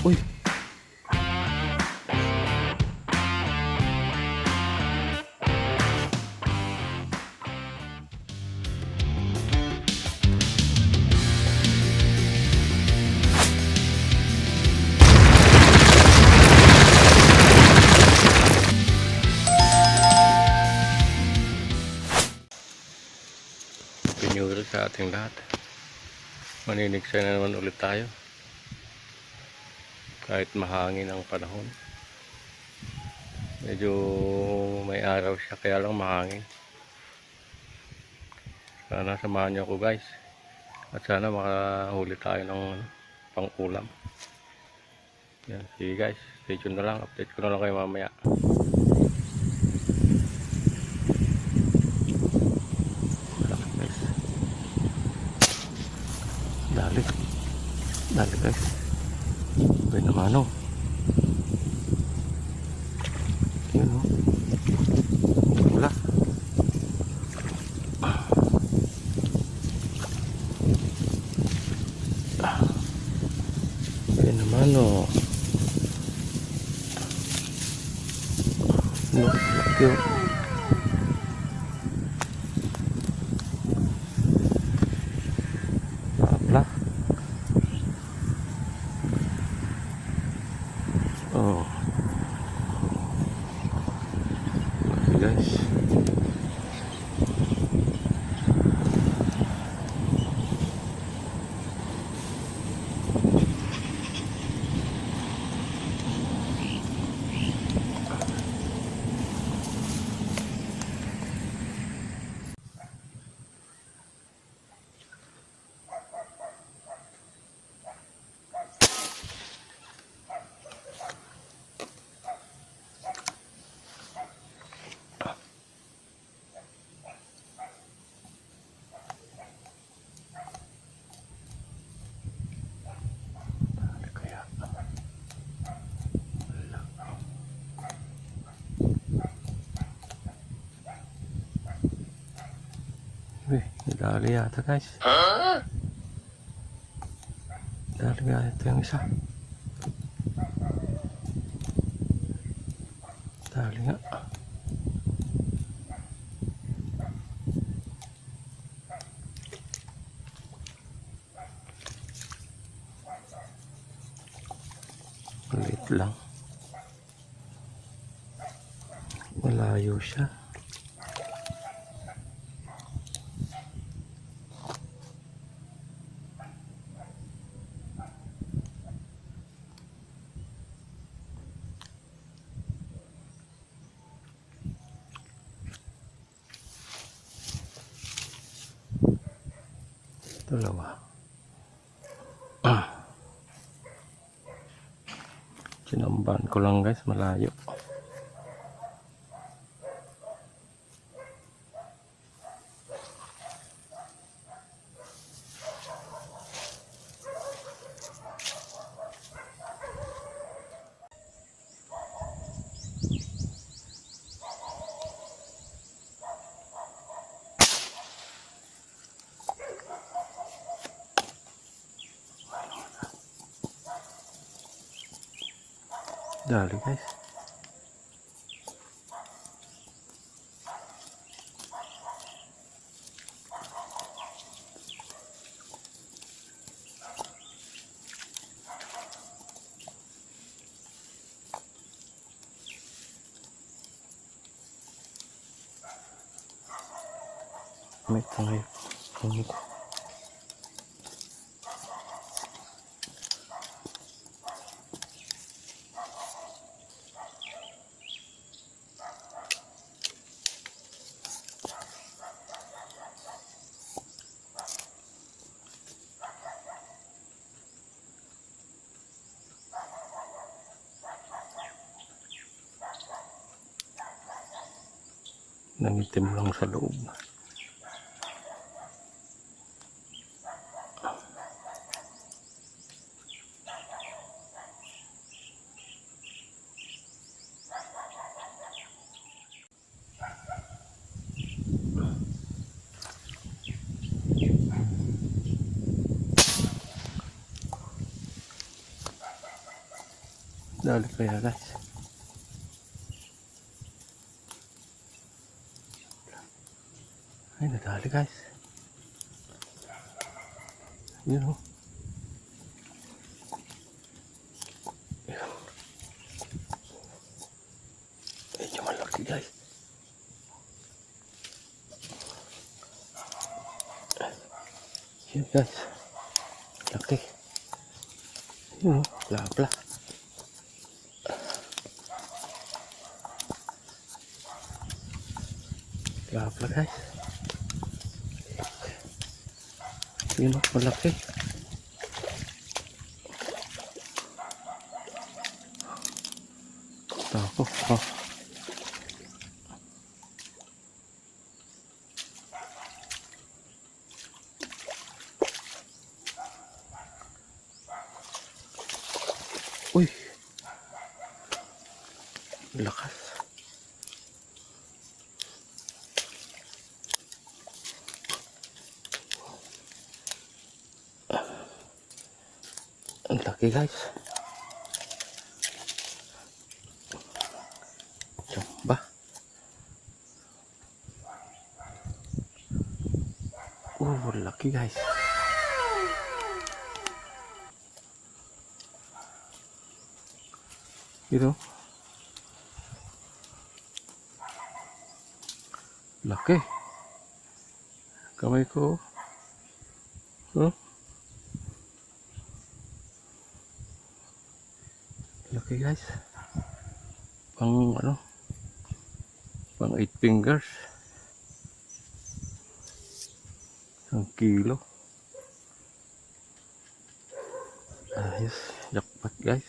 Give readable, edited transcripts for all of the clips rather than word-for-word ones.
Uy! Pinyuri sa ating lahat. Maninigsay na naman ulit tayo. Kahit mahangin ang panahon. Medyo may araw siya kaya lang mahangin. Sana samahan niyo ako guys. At sana makahuli tayo ng pang-ulam. Yan, sige guys. Stay tuned na lang. Update ko na lang kayo mamaya. Dali. Dali guys. Sabay naman o. Yun o. Wala. Sabay naman o. No, laki o. Wala. Oh. Laki guys. Uy, nadali yata guys. Nadali yata yung isa. Dali nga. Maliit lang. Malayo siya. Dalawa. Sinamban ko lang guys, malayo. Dali guys. May tangay. Nangitim lang sa loob. Dali kaya guys. Ay, nadali guys. Yun o. Medyo malaki guys. Yun guys. Laki. Yun o. Plapla. Plapla guys. Yun o. Malaki. Tako. Oh. Uy. Lakas. Ang laki guys. Ba? Laki guys. Gitu. Laki. Kamay ko. Huh? Laki guys. Pang ano? Pang 8 fingers. 1 kilo. Ayos. Jackpot guys.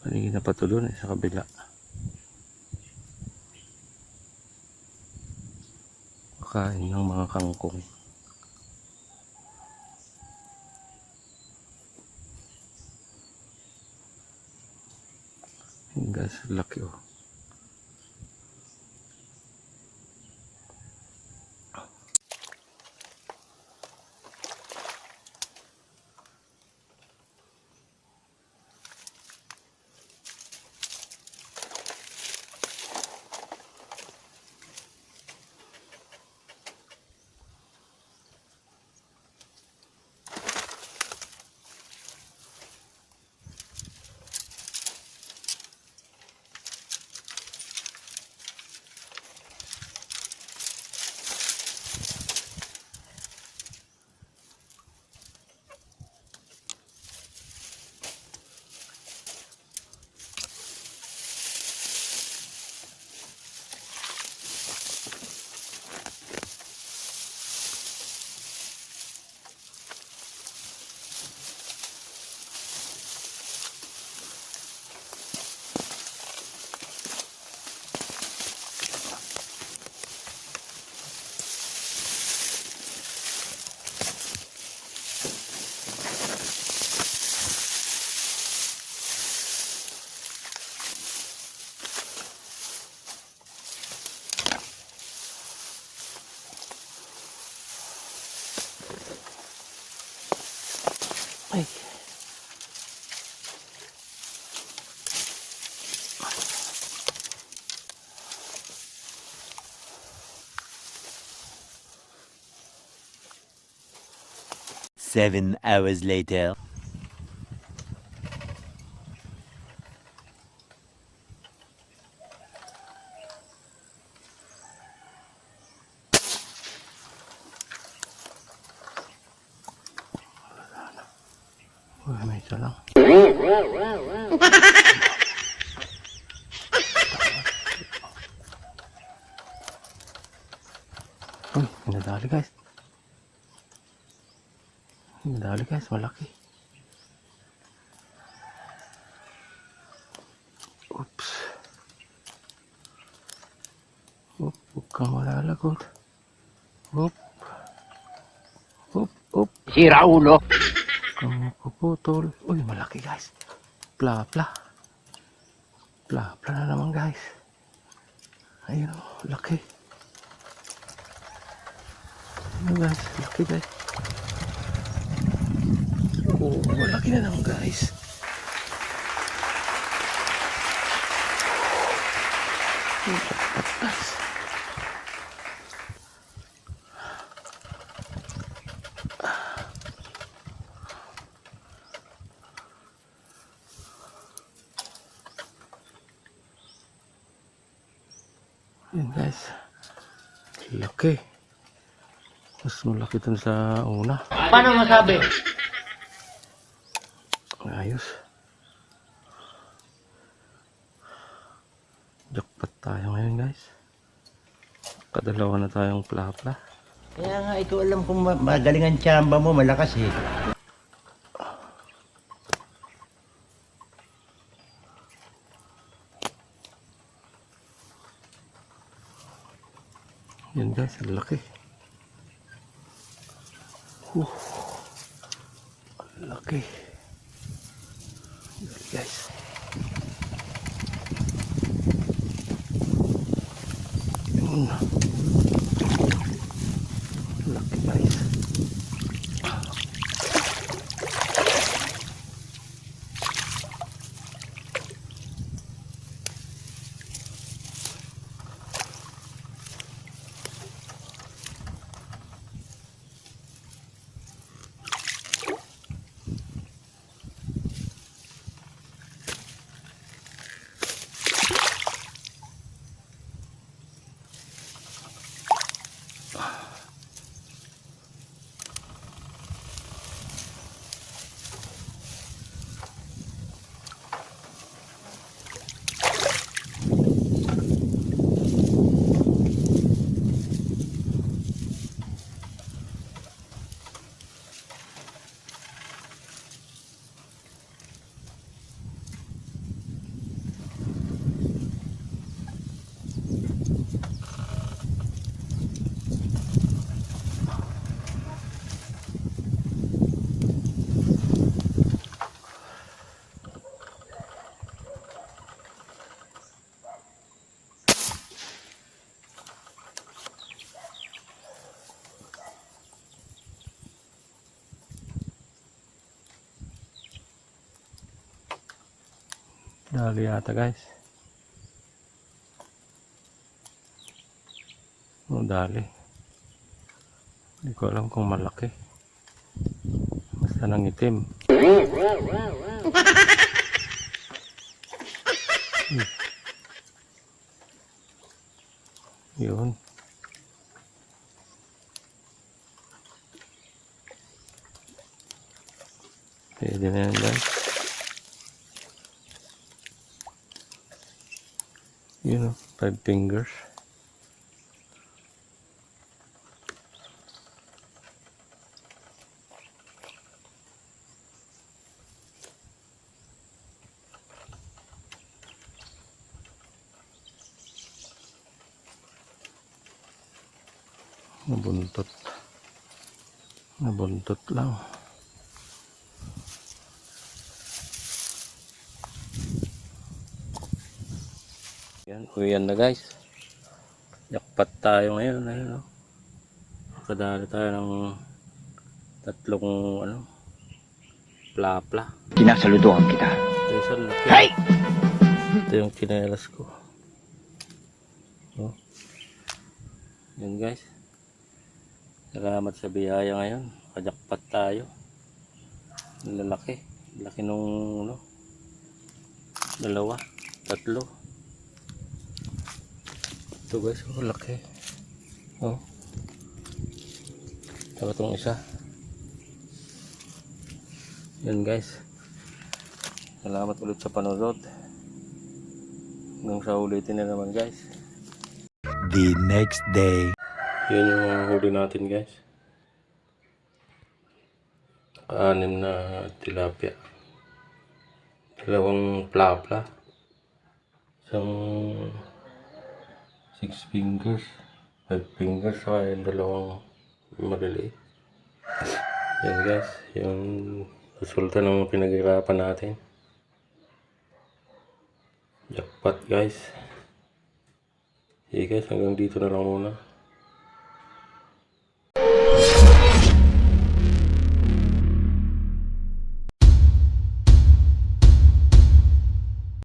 Kanina pa to doon sa kabila. Kain ng mga kangkong. Yung guys, laki oh. Ay. Seven hours later. Uy, may isa lang. Uy, nadali guys. Nadali guys, malaki. Oops. lagot. Hop. Hop, hop. Sira ulo. Puputol. Uy, malaki guys. Pla-pla. Pla-pla na naman guys. Ayun o, laki. Ayun guys, laki guys. Oh, malaki na naman guys. Guys. Yan guys. Laki. Mas malaki dun sa una. Paano masabi? Ayos. Jackpot tayo ngayon guys. Kadalawa na tayong pla-pla. Kaya nga, ikaw alam kung magaling ang tsamba mo, malakas eh. Yan guys, ang laki. Ang laki. Yan guys. Yun. Laki guys. Dali yata guys. Oh, dali. Hindi ko alam kung malaki. Basta nangitim. Yun. Pwede na yan guys. Yun o, 5 fingers. Nabuntot. Nabuntot lang. Yan, uwian na guys. Jackpot tayo ngayon. Ayun, no? Nakadali tayo ng tatlong pla-pla. Sinasaluduhan kita. Isang laki. Hey! Ito yung kinelas ko. Oh. Yan guys. Salamat sa biyaya ngayon. Nakajakpat tayo. Lalaki. Laki nung dalawa. Tatlo. Ito guys. Oh, laki. Oh. Saka itong isa. Yan guys. Salamat ulit sa panonood. Hanggang sa ulitin na naman guys. The next day. Yan yung mga huli natin guys. 6 na tilapia. 2 pla-pla. Isang 6 fingers. 5 fingers saka yung dalawang maliliit. Yan guys, yung resulta ng pinaghirapan natin. Jackpot guys. Sige guys, hanggang dito na lang muna.